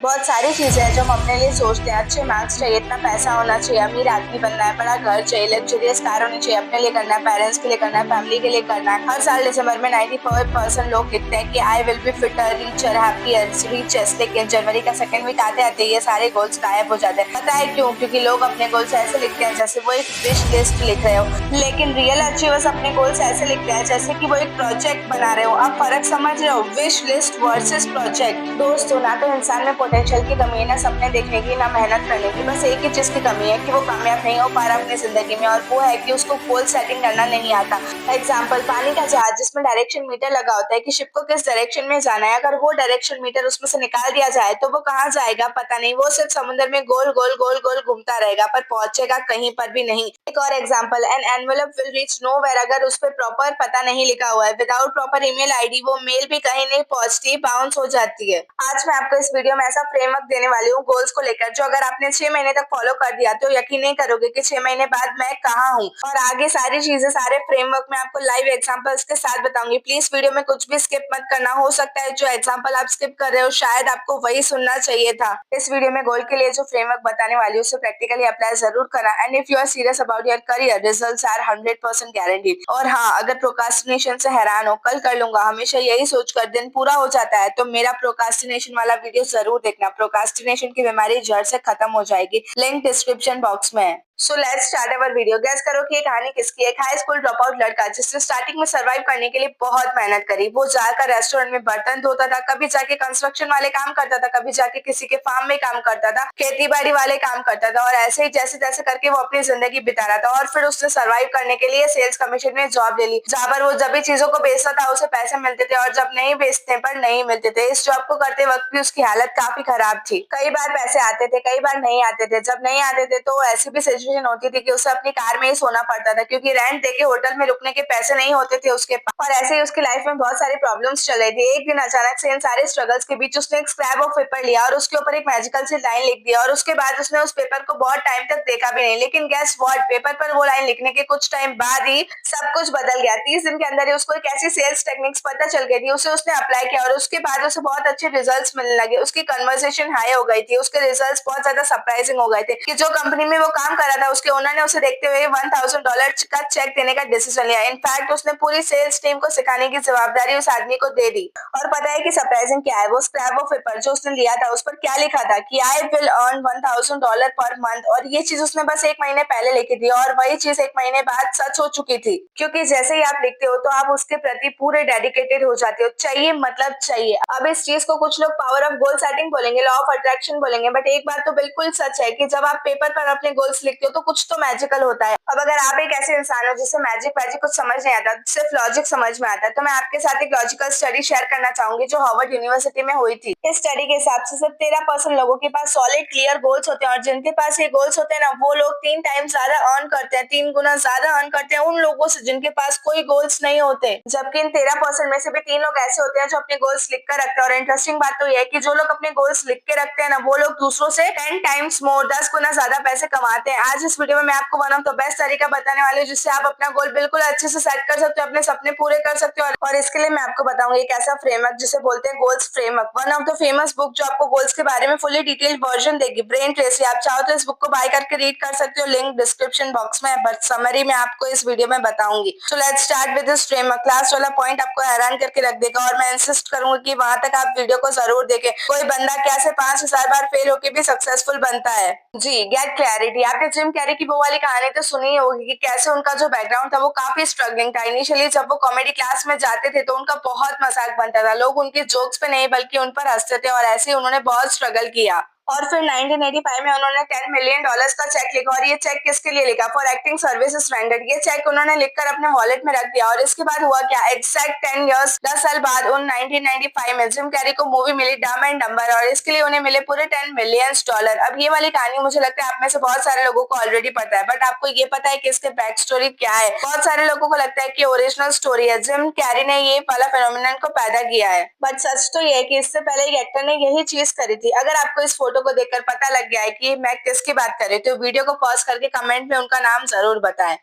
बहुत सारी चीजें हैं जो हम अपने लिए सोचते हैं, अच्छे मार्क्स चाहिए, इतना पैसा होना चाहिए, अमीर आदमी बनना है, बड़ा घर चाहिए, लग्जरियस कार होनी चाहिए, अपने लिए करना है, पेरेंट्स के लिए करना है, फैमिली के लिए करना है। हर साल दिसंबर में 94% लोग लिखते हैं कि I will be fitter, richer, happier, richest, लेकिन जनवरी का सेकंड वीक आते आते ये सारे गोल्स गायब हो जाते हैं। पता है क्यों? क्योंकि लोग अपने गोल्स ऐसे लिखते हैं जैसे वो एक विश लिस्ट लिख रहे हो, लेकिन रियल अचीवर्स अपने गोल्स ऐसे लिखते हैं जैसे कि वो एक प्रोजेक्ट बना रहे हो। आप फर्क समझ रहे हो? Wish list versus project. दोस्तों, ना तो इंसान में पोटेंशियल की कमी है, ना सपने देखने की, ना मेहनत करने की। बस एक ही चीज की कमी है कि वो कामयाब नहीं हो पा रहा अपनी जिंदगी में, और वो है कि उसको गोल सेटिंग करना नहीं आता। एग्जाम्पल, पानी का जहाज जिसमें डायरेक्शन मीटर लगा होता है कि शिप को किस डायरेक्शन में जाना है। अगर वो डायरेक्शन मीटर उसमें से निकाल दिया जाए तो वो कहाँ जाएगा पता नहीं, वो सिर्फ समुद्र में गोल गोल गोल गोल घूमता रहेगा पर पहुंचेगा कहीं पर भी नहीं। एक और example, an envelope will reach nowhere. अगर उस पर प्रॉपर पता नहीं लिखा हुआ है, विदाउट प्रॉपर ईमेल आईडी, वो मेल भी कहीं नहीं पहुंचती, बाउंस हो जाती है। आज मैं आपको इस वीडियो में ऐसा फ्रेमवर्क देने वाली हूँ गोल्स को लेकर, जो अगर आपने 6 महीने तक फॉलो कर दिया तो यकीन नहीं करोगे कि 6 महीने बाद मैं कहाँ हूँ। और आगे सारी चीजें, सारे फ्रेमवर्क मैं आपको लाइव एग्जांपल्स के साथ बताऊंगी। प्लीज वीडियो में कुछ भी स्किप मत करना। हो सकता है जो एग्जांपल आप स्किप कर रहे हो शायद आपको वही सुनना चाहिए था। इस वीडियो में गोल के लिए जो फ्रेमवर्क बताने वाली हूँ उसे प्रैक्टिकली अप्लाई जरूर करना। And if you are serious about your career, results are 100% guaranteed. और हाँ, अगर प्रोक्रास्टिनेशन से हैरान हो, कल कर लूंगा, हमेशा यही सोचकर दिन पूरा हो जाता है, तो मेरा प्रोक्रास्टिनेशन वाला वीडियो जरूर देखना। प्रोक्रास्टिनेशन की बीमारी जड़ से खत्म हो जाएगी। लिंक डिस्क्रिप्शन बॉक्स में है। So let's start our video. Guess करो कि ये कहानी किसकी है। एक हाई स्कूल ड्रॉप आउट लड़का जिसने स्टार्टिंग में सरवाइव करने के लिए बहुत मेहनत करी। वो जाकर रेस्टोरेंट में बर्तन धोता था, कभी जाके कंस्ट्रक्शन वाले काम करता था, कभी जाके किसी के फार्म में काम करता था, खेती बाड़ी वाले काम करता था, और ऐसे ही जैसे तैसे करके वो अपनी जिंदगी बिता रहा था। और फिर उसने सरवाइव करने के लिए सेल्स कमीशन में जॉब ले ली, जहाँ पर वो जब भी चीजों को बेचता था उसे पैसे मिलते थे, और जब नहीं बेचते पर नहीं मिलते थे। इस जॉब को करते वक्त भी उसकी हालत काफी खराब थी। कई बार पैसे आते थे, कई बार नहीं आते थे। जब नहीं आते थे तो ऐसी भी सिचुएशन होती थी कि उसे अपनी कार में ही सोना पड़ता था, क्योंकि रेंट देके होटल में रुकने के पैसे नहीं होते थे उसके पास। और ऐसे ही उसकी लाइफ में बहुत सारी प्रॉब्लम्स चल रही थी। एक दिन अचानक से इन सारे स्ट्रगल्स के बीच उसने एक स्क्रैप ऑफ पेपर लिया और उसके ऊपर एक मैजिकल सी लाइन लिख दिया, और उसके बाद उसने उस पेपर को बहुत टाइम तक देखा भी नहीं। लेकिन गैस व्हाट, पेपर पर वो लाइन लिखने के कुछ टाइम बाद ही सब कुछ बदल गया। 30 दिन के अंदर ही उसको एक ऐसी सेल्स टेक्निक्स पता चल गई थी, उसे उसने अप्लाई किया और उसके बाद उसे बहुत अच्छे रिजल्ट्स मिलने लगे। उसकी कन्वर्सेशन हाई हो गई थी, उसके रिजल्ट्स बहुत ज्यादा सरप्राइजिंग हो गए थे कि जो कंपनी में वो काम कर रहा था उसके ओनर ने उसे देखते हुए $1000 का चेक देने का डिसीजन लिया। इनफैक्ट उसने पूरी सेल्स टीम को सिखाने की जवाबदारी उस आदमी को दे दी। और पता है कि सरप्राइजिंग क्या है? वो स्क्रैप ऑफ पेपर जो उसने लिया था उस पर क्या लिखा था कि I will earn $1000 per month, और ये चीज उसने बस 1 महीने पहले लिखी थी, और वही चीज 1 महीने बाद सच हो चुकी थी। क्योंकि जैसे ही आप लिखते हो तो आप उसके प्रति पूरे डेडिकेटेड हो जाते हो। चाहिए मतलब चाहिए। अब इस चीज को कुछ लोग पावर ऑफ गोल सेटिंग बोलेंगे, लॉ ऑफ अट्रैक्शन बोलेंगे, बट एक बात तो बिल्कुल सच है कि जब आप पेपर पर अपने गोल्स लिखते हो तो कुछ तो मैजिकल होता है। अब अगर आप एक ऐसे इंसान हो जिसे मैजिक वैजिक कुछ समझ नहीं आता, सिर्फ लॉजिक समझ में आता है, तो मैं आपके साथ एक लॉजिकल स्टडी शेयर करना चाहूंगी जो हार्वर्ड यूनिवर्सिटी में हुई थी। इस स्टडी के हिसाब से सिर्फ 13% लोगों के पास सॉलिड क्लियर गोल्स होते हैं, और जिनके पास ये गोल्स होते हैं ना, वो लोग 3 टाइम्स ज्यादा अर्न करते हैं, 3 गुना ज्यादा अर्न करते हैं उन लोगों से जिनके पास कोई गोल्स नहीं होते। जबकि इन 13% में से भी 3 लोग ऐसे होते हैं जो अपने गोल्स लिख कर रखते हैं। और इंटरेस्टिंग बात तो यह है कि जो लोग अपने गोल्स लिख के रखते हैं ना, वो लोग दूसरों से 10 टाइम्स मोर, 10 गुना ज्यादा पैसे कमाते हैं। आज इस वीडियो में मैं आपको वन ऑफ द बेस्ट तरीका बताने वाली हूँ जिससे आप अपना गोल बिल्कुल अच्छे से सेट कर सकते हो, अपने सपने पूरे कर सकते हो। और इसके लिए मैं आपको बताऊंगी एक ऐसा फ्रेमवर्क जिसे बोलते हैं goals framework. One of the famous book जो आपको गोल्स के बारे में फुली डिटेल्ड वर्जन देगी, ब्रेन ट्रेसी। आप चाहो तो इस बुक को बाय करके रीड कर सकते हो, लिंक डिस्क्रिप्शन बॉक्स में है, बट समरी में आपको इस वीडियो में बताऊंगी। सो let's start with this framework. Last वाला पॉइंट आपको हैरान करके रख देगा, और मैं इंसिस्ट करूंगी कि वहां तक आप वीडियो को जरूर देखें। कोई बंदा कैसे 5000 बार फेल होके भी सक्सेसफुल बनता है। जी, गेट क्लैरिटी। आपने जिम कैरी की वो वाली कहानी तो सुनी होगी कि कैसे उनका जो बैकग्राउंड था वो काफी स्ट्रगलिंग था। इनिशियली जब वो कॉमेडी क्लास में जाते थे तो उनका बहुत मजाक बनता था, लोग उनके जोक्स पे नहीं बल्कि उन पर हंसते थे, और ऐसे ही उन्होंने बहुत स्ट्रगल किया। और फिर 1985 में उन्होंने $10 मिलियन का चेक लिखा, और ये चेक किसके लिए लिखा? For acting services rendered. ये चेक उन्होंने लिखकर अपने वॉलेट में रख दिया। और इसके बाद हुआ क्या? एग्जैक्ट 10 इयर्स, 10 साल बाद उन 1995 में जिम कैरी को मूवी मिली डम एंड डम्बर, और इसके लिए उन्हें मिले पूरे $10 मिलियन। अब ये वाली कहानी मुझे लगता है आप में से बहुत सारे लोगों को ऑलरेडी पता है, बट आपको ये पता है कि इसके बैक स्टोरी क्या है? बहुत सारे लोगों को लगता है कि ओरिजिनल स्टोरी है, जिम कैरी ने ये वाला फेनोमेनन को पैदा किया है, बट सच तो ये है कि इससे पहले एक एक्टर ने यही चीज करी थी। अगर आपको इस फोटो को देखकर पता लग गया है कि मैं किसकी बात कर रही हूँ तो वीडियो को पॉज करके कमेंट में उनका नाम जरूर बताएं।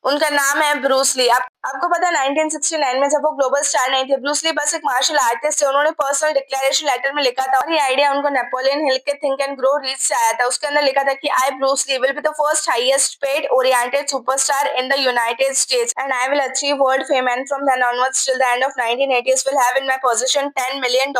उनका नाम है ब्रूस ली। आप आपको पता है 1969 में जब वो ग्लोबल स्टार नहीं थे, ब्रूस ली बस एक मार्शल आर्टिस्ट थे। उन्होंने पर्सनल डिक्लेरेशन लेटर में लिखा था और ये आइडिया उनको नेपोलियन हिल के थिंक एंड ग्रो रीच से आया था। उसके अंदर लिखा था कि I Bruce Lee will be the first highest paid oriented superstar in the United States and I will achieve world fame and from then onwards till the end of 1980s will have in my possession $10 million.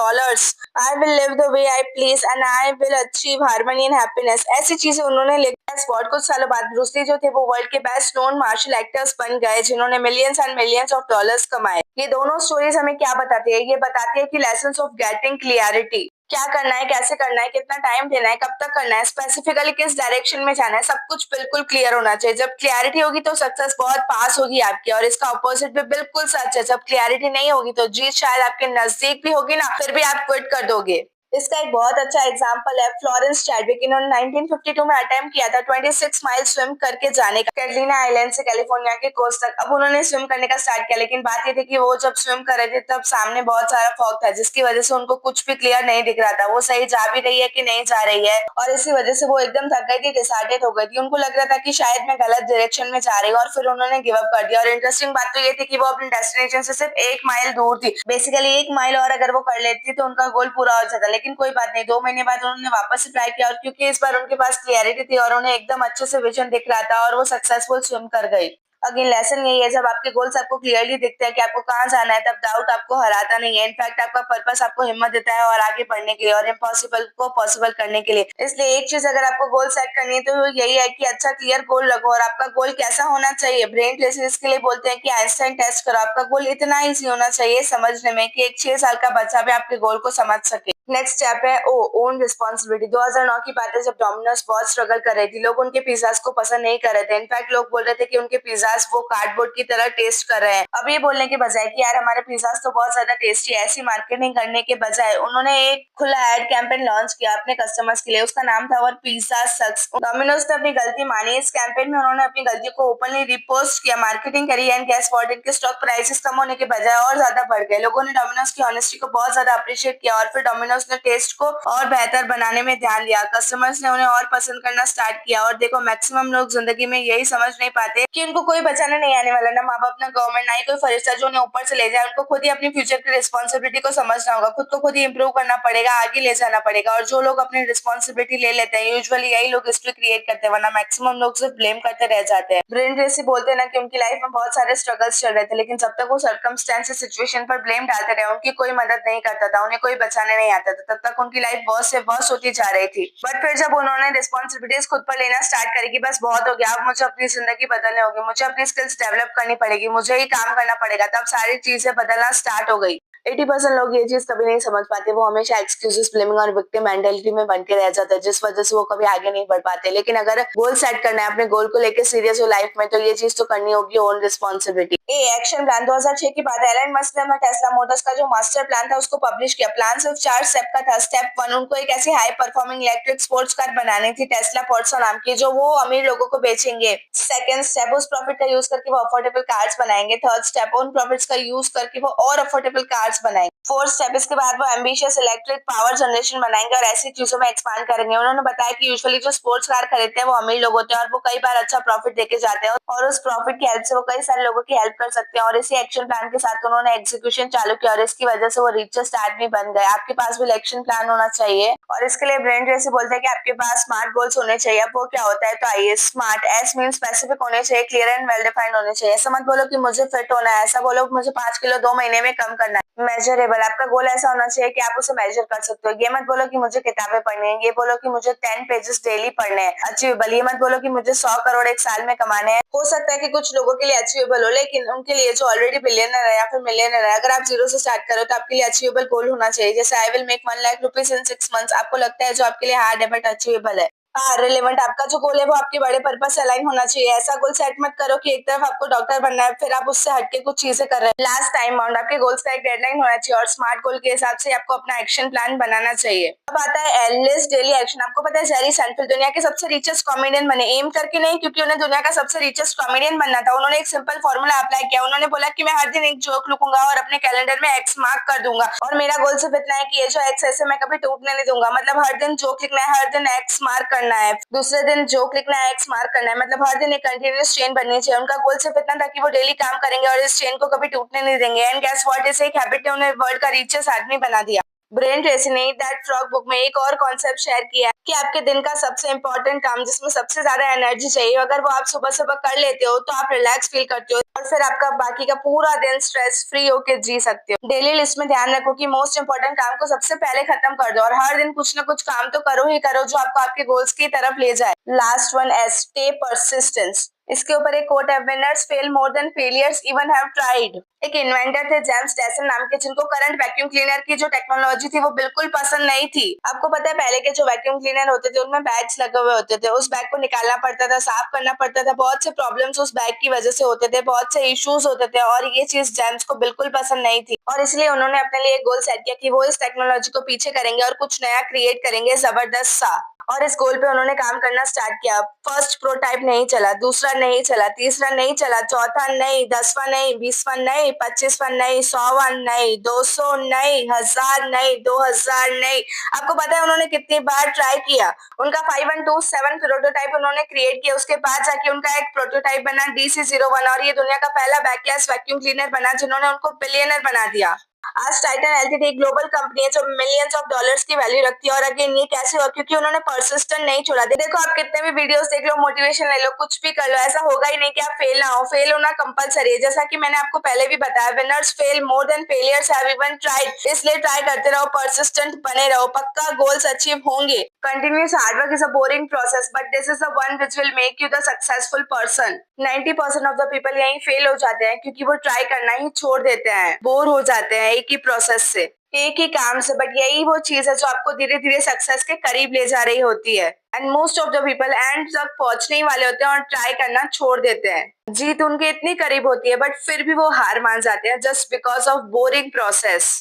I will live the way I please and I will achieve harmony and happiness. ऐसी चीजें उन्होंने लिखा। Spot कुछ सालों बाद Bruce Lee जो थे वो वर्ल्ड के बेस्ट नोन मार्शल एक्टर्स बन गए जिन्होंने millions and millions of dollars कमाए। ये दोनों स्टोरीज हमें क्या बताती है? ये बताती है कि लेसन्स ऑफ गेटिंग क्लियरिटी, क्या करना है, कैसे करना है, कितना टाइम देना है, कब तक करना है, स्पेसिफिकली किस डायरेक्शन में जाना है, सब कुछ बिल्कुल क्लियर होना चाहिए। जब क्लियरिटी होगी तो सक्सेस बहुत पास होगी आपकी, और इसका ऑपोजिट भी बिल्कुल सच है। जब क्लियरिटी नहीं होगी तो जीत शायद आपके नजदीक भी होगी ना, फिर भी आप क्विट कर दोगे। इसका एक बहुत अच्छा एग्जांपल है फ्लोरेंस चैडविक। इन्होंने 1952 में अटेम्प्ट किया था 26 माइल स्विम करके जाने का कैटलीना आइलैंड से कैलिफोर्निया के कोस्ट तक। अब उन्होंने स्विम करने का स्टार्ट किया, लेकिन बात ये थी कि वो जब स्विम कर रहे थे तब सामने बहुत सारा फॉग था जिसकी वजह से उनको कुछ भी क्लियर नहीं दिख रहा था, वो सही जा भी रही है कि नहीं जा रही है, और इसी वजह से वो एकदम थक गई थी, डिसहार्टेड हो गई थी। उनको लग रहा था कि शायद मैं गलत डायरेक्शन में जा रही हूँ, और फिर उन्होंने गिव अप कर दिया। और इंटरेस्टिंग बात तो ये थी कि वो अपने डेस्टिनेशन से सिर्फ 1 माइल दूर थी। बेसिकली 1 माइल और अगर वो कर लेती तो उनका गोल पूरा हो जाता, लेकिन कोई बात नहीं, 2 महीने बाद उन्होंने वापस से ट्राई किया, और क्योंकि इस बार उनके पास क्लियरिटी थी और उन्हें एकदम अच्छे से विजन दिख रहा था, और वो सक्सेसफुल स्विम कर गई। अगेन लेसन यही है, जब आपके गोल्स आपको क्लियरली दिखते हैं कि आपको कहाँ जाना है, तब डाउट आपको हराता नहीं है। इनफैक्ट आपका पर्पस आपको हिम्मत देता है और आगे बढ़ने के लिए और इम्पॉसिबल को पॉसिबल करने के लिए। इसलिए एक चीज, अगर आपको गोल सेट करनी है तो यही है कि अच्छा क्लियर गोल रखो। और आपका गोल कैसा होना चाहिए? ब्रेन टेस्ट इसके लिए बोलते हैं कि आइंस्टाइन टेस्ट करो। आपका गोल इतना ईजी होना चाहिए समझने में कि एक 6 साल का बच्चा भी आपके गोल को समझ सके। नेक्स्ट स्टेप है ओन रिस्पॉन्सिबिलिटी। 2009 की बात है जब डोमिनोज बहुत स्ट्रगल कर रही थी, लोग उनके पिज्जाज को पसंद नहीं कर रहे थे। इनफैक्ट लोग बोल रहे थे कि उनके पिज्जाज वो कार्डबोर्ड की तरह टेस्ट कर रहे हैं। अब ये बोलने के बजाय कि यार हमारे पिज्जाज तो बहुत ज्यादा टेस्टी है, ऐसी मार्केटिंग करने के बजाय उन्होंने एक खुला एड कैंपेन लॉन्च किया अपने कस्टमर्स के लिए। उसका नाम था और पिज्जा सक्स। डोमिनोज ने अपनी गलती मानी। इस कैंपेन में उन्होंने अपनी गलती को ओपनली रिपोस्ट किया, मार्केटिंग करी, एंड गैस व्हाट, इनके स्टॉक प्राइसेस कम होने के बजाय और ज्यादा बढ़ गए। लोगों ने डोमिनोज की ऑनेस्टी को बहुत ज्यादा अप्रिशिएट किया, और फिर डोमिनोज ने टेस्ट को और बेहतर बनाने में ध्यान दिया। कस्टमर्स ने उन्हें और पसंद करना स्टार्ट किया। और देखो, मैक्सिमम लोग जिंदगी में यही समझ नहीं पाते कि उनको कोई बचाने नहीं आने वाला, ना माँ बाप, ना गवर्नमेंट, ना ही कोई फरिश्ता जो उन्हें ऊपर से ले जाए। उनको खुद ही अपनी फ्यूचर की रिस्पॉन्सिबिलिटी को समझना होगा, खुद को खुद ही इंप्रूव करना पड़ेगा, आगे ले जाना पड़ेगा। और जो लोग अपनी रिस्पॉन्सिबिलिटी ले लेते हैं यूजुअली यही लोग हिस्ट्री क्रिएट करते हैं, वरना मैक्सिमम लोग सिर्फ ब्लेम करते रह जाते हैं। ब्रेन ट्रेसी बोलते हैं ना कि उनकी लाइफ में बहुत सारे स्ट्रगल्स चल रहे थे, लेकिन जब तक वो सर्कमस्टेंसेस सिचुएशन पर ब्लेम डालते रहे, उनकी कोई मदद नहीं करता था, उन्हें कोई बचाने नहीं आता था, तब तक उनकी लाइफ वर्स से वर्स होती जा रही थी। बट फिर जब उन्होंने रिस्पॉन्सिबिलिटीज खुद पर लेना स्टार्ट करी कि बस बहुत हो गया, अब मुझे अपनी जिंदगी बदलनी होगी, मुझे अपनी स्किल्स डेवलप करनी पड़ेगी, मुझे ही काम करना पड़ेगा, तब सारी चीजें बदलना स्टार्ट हो गई। 80% लोग ये चीज कभी नहीं समझ पाते। वो हमेशा एक्सक्यूजेस, ब्लेमिंग और विक्टिम मेंटालिटी में बन के रह जाते हैं, जिस वजह से वो कभी आगे नहीं बढ़ पाते। लेकिन अगर गोल सेट करना है, अपने गोल को लेकर सीरियस हो लाइफ में, तो ये चीज तो करनी होगी, ओन रिस्पॉन्सिबिलिटी। एक्शन प्लान 2006 की बात है। एलन मस्क ने अपना टेस्ला मोटर्स का जो मास्टर प्लान था उसको पब्लिश किया। प्लान सिर्फ 4 स्टेप का था। स्टेप 1, उनको एक ऐसी high performing electric sports car बनानी थी टेस्ला पोर्ट्सो नाम की, जो वो अमीर लोगों को बेचेंगे। सेकंड स्टेप, उस प्रॉफिट का यूज करके वो अफोर्डेबल कार्स बनाएंगे। थर्ड स्टेप, उन प्रॉफिट्स का यूज करके वो और अफोर्डेबल कार्स बनाएंगे। फोर्थ स्टेप, इसके बाद वो एम्बिशियस इलेक्ट्रिक पावर जनरेशन बनाएंगे और ऐसी चीजों में एक्सपांड करेंगे। उन्होंने बताया कि यूजुअली जो स्पोर्ट्स कार खरीदते हैं वो अमीर लोग होते हैं, और वो कई बार अच्छा प्रॉफिट देके जाते हैं, और उस प्रॉफिट की हेल्प से वो कई सारे लोगों की हेल्प कर सकते हैं। और इसी एक्शन प्लान के साथ उन्होंने एग्जीक्यूशन चालू किया, और इसकी वजह से वो रिचेस्ट आदमी बन गए। आपके पास भी एक्शन प्लान होना चाहिए, और इसके लिए ब्रेन ट्रेसी बोलते हैं कि आपके पास स्मार्ट गोल्स होने चाहिए। अब वो क्या होता है? तो आइए, स्मार्ट, एस मीन स्पेसिफिक होने चाहिए, क्लियर एंड वेल डिफाइंड होने चाहिए। ऐसा मत बोलो कि मुझे फिट होना है, ऐसा बोलो मुझे 5 किलो 2 महीने में कम करना है। मेजरेबल, आपका गोल ऐसा होना चाहिए कि आप उसे मेजर कर सकते हो। ये मत बोलो कि मुझे किताबें पढ़नी है, ये बोलो कि मुझे 10 पेजेस डेली पढ़ने हैं। अचीवेबल, ये मत बोलो कि मुझे 100 करोड़ एक साल में कमाने हैं। हो सकता है कि कुछ लोगों के लिए अचीवेबल हो, लेकिन उनके लिए जो ऑलरेडी बिलियनर है या फिर मिलियनर है, अगर आप जीरो से स्टार्ट करो तो आपके लिए अचीवेबल गोल होना चाहिए। जैसे I will make 1 lakh rupees in 6 months. आपको लगता है जो आपके लिए हार्ड है बट अचीवेबल है। हाँ, रिलेवेंट, आपका जो गोल है वो आपके बड़े पर्पस से अलाइन होना चाहिए। ऐसा गोल सेट मत करो कि एक तरफ आपको डॉक्टर बनना है फिर आप उससे हटके कुछ चीजें कर रहे हैं। लास्ट टाइम बाउंड, आपके गोल्स का एक डेडलाइन होना चाहिए, और स्मार्ट गोल के हिसाब से आपको अपना एक्शन प्लान बनाना चाहिए। अब आता है एंडलेस डेली एक्शन। आपको पता है जेरी सेंटफील्ड दुनिया के सबसे रिचेस्ट कॉमेडियन बने, एम करके नहीं, क्योंकि उन्हें दुनिया का सबसे रिचेस्ट कॉमेडियन बनना था। उन्होंने एक सिंपल फॉर्मूला अप्लाई किया। उन्होंने बोला कि मैं हर दिन एक जोक लिखूंगा और अपने कैलेंडर में एक्स मार्क कर दूंगा, और मेरा गोल सिर्फ इतना है कि ये जो एक्स है इसे मैं कभी टूटने नहीं दूंगा। मतलब हर दिन जोक लिखना है, हर दिन एक्स मार्क करना करना है, दूसरे दिन जोक लिखना है, एक्स मार्क करना है, मतलब हर दिन एक कंटिन्यूअस चेन बननी चाहिए। उनका गोल सिर्फ इतना था कि वो डेली काम करेंगे और इस चेन को कभी टूटने नहीं देंगे। एंड गेस व्हाट, इस एक हैबिट ने उन्हें वर्ल्ड का रिचेस्ट आदमी बना दिया। ब्रेन ट्रेसी ने दैट फ्रॉग बुक में एक और कॉन्सेप्ट शेयर किया है कि आपके दिन का सबसे इंपॉर्टेंट काम जिसमें सबसे ज्यादा एनर्जी चाहिए, अगर वो आप सुबह सुबह कर लेते हो तो आप रिलैक्स फील करते हो और फिर आपका बाकी का पूरा दिन स्ट्रेस फ्री होकर जी सकते हो। डेली लिस्ट में ध्यान रखो कि मोस्ट इंपॉर्टेंट काम को सबसे पहले खत्म कर दो और हर दिन कुछ ना कुछ काम तो करो ही करो जो आपको आपके गोल्स की तरफ ले जाए। Last one, S, stay persistence. इसके ऊपर एक कोट है, winners fail more than failures even have tried. एक इन्वेंटर थे जेम्स डैसन नाम के, जिनको करंट वैक्यूम क्लीनर की जो टेक्नोलॉजी थी वो बिल्कुल पसंद नहीं थी। आपको पता है पहले के जो वैक्यूम क्लीनर होते थे उनमें बैग्स लगे हुए होते थे, उस बैग को निकालना पड़ता था, साफ करना पड़ता था, बहुत से प्रॉब्लम्स उस बैग की वजह से होते थे, बहुत से इश्यूज होते थे और ये चीज जेम्स को बिल्कुल पसंद नहीं थी और इसलिए उन्होंने अपने लिए एक गोल सेट किया कि वो इस टेक्नोलॉजी को पीछे करेंगे और कुछ नया क्रिएट करेंगे जबरदस्त सा। और इस गोल पे उन्होंने काम करना स्टार्ट किया। फर्स्ट प्रोटाइप नहीं चला, दूसरा नहीं चला, तीसरा नहीं चला, चौथा नहीं, 10वां नहीं, 20वां नहीं, 25वां नहीं, 100वां नहीं, 200 नहीं, 1000 नहीं, 2000 नहीं। आपको पता है उन्होंने कितनी बार ट्राई किया? उनका 5127 प्रोटोटाइप उन्होंने क्रिएट किया, उसके बाद जाके उनका एक प्रोटोटाइप बना DC01 और ये दुनिया का पहला बैकग्लास वैक्यूम क्लीनर बना जिन्होंने उनको बिलियनर बना दिया। आज टाइटन एलटीडी एक ग्लोबल कंपनी है जो मिलियंस ऑफ डॉलर्स की वैल्यू रखती है और अगेन ये कैसे हुआ? क्योंकि उन्होंने परसिस्टेंट नहीं छोड़ा। देखो आप कितने भी वीडियोस देख लो, मोटिवेशन ले लो, कुछ भी कर लो, ऐसा होगा ही नहीं कि आप फेल ना हो। फेल होना कंपलसरी है, जैसा कि मैंने आपको पहले भी बताया, winners fail more than failures have even tried. इसलिए ट्राई करते रहो, परसिस्टेंट बने रहो, पक्का गोल्स अचीव होंगे। Continuous hard work is a boring process but this is the one which will make you the successful person. 90% of the people यहीं fail हो जाते हैं क्योंकि वो ट्राई करना ही छोड़ देते हैं, बोर हो जाते हैं एक ही प्रोसेस से, एक ही काम से। बट यही वो चीज है जो आपको धीरे धीरे सक्सेस के करीब ले जा रही होती है। And most of the people and तक पहुंचने ही वाले होते हैं और ट्राई करना छोड़ देते हैं। जीत उनके इतनी करीब होती है बट फिर भी वो हार मान जाते हैं just because of boring process.